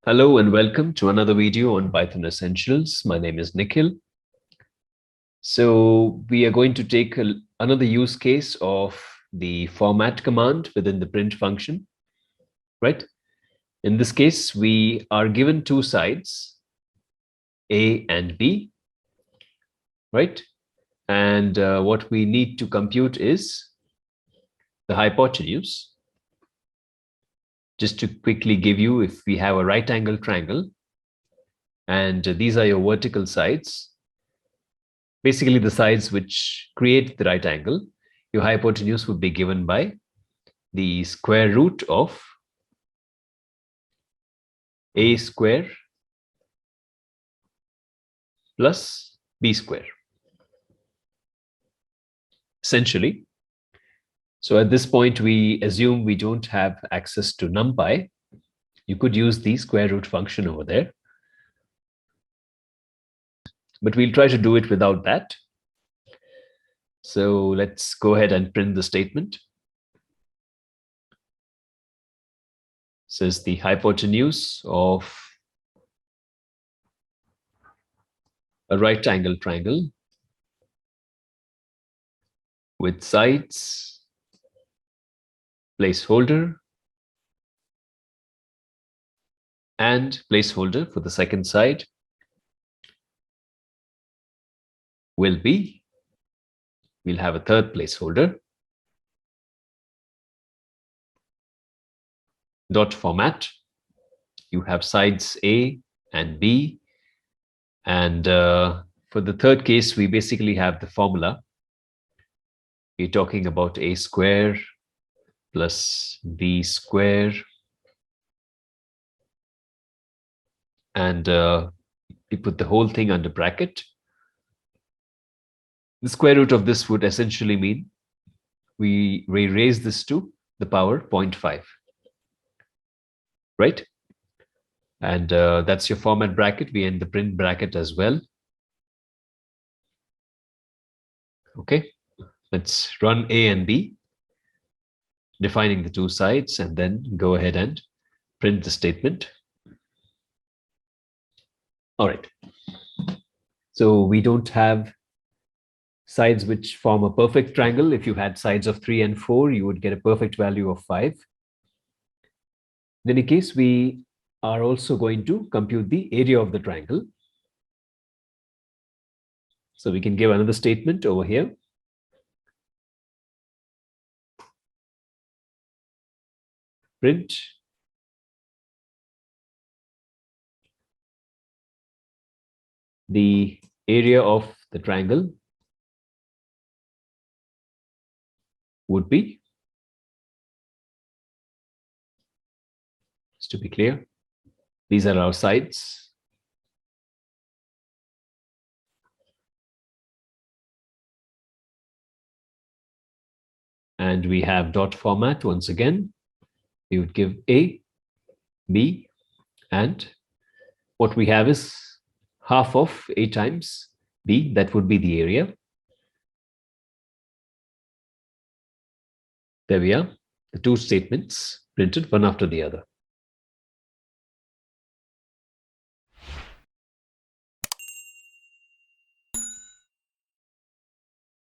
Hello and welcome to another video on Python Essentials. My name is Nikhil. So we are going to take another use case of the format command within the print function, right? In this case, we are given two sides, A and B, right? And what we need to compute is the hypotenuse. Just to quickly give you, if we have a right angle triangle and these are your vertical sides, basically the sides which create the right angle, your hypotenuse would be given by the square root of a square plus b square, essentially. So at this point, we assume we don't have access to numpy. You could use the square root function over there, but we'll try to do it without that. So let's go ahead and print the statement. It says the hypotenuse of a right angle triangle with sides placeholder and placeholder for the second side will be, we'll have a third placeholder, dot format. You have sides A and B. And for the third case, we basically have the formula. We're talking about a square plus b square. And we put the whole thing under bracket. The square root of this would essentially mean we raise this to the power 0.5, right? And that's your format bracket. We end the print bracket as well. Okay, let's run A and B, defining the two sides, and then go ahead and print the statement. All right. So we don't have sides which form a perfect triangle. If you had sides of 3 and 4, you would get a perfect value of 5. In any case, we are also going to compute the area of the triangle. So we can give another statement over here. Print the area of the triangle would be, just to be clear, these are our sides. And we have dot format once again. We would give A, B, and what we have is half of A times B, that would be the area. There we are, the two statements printed one after the other.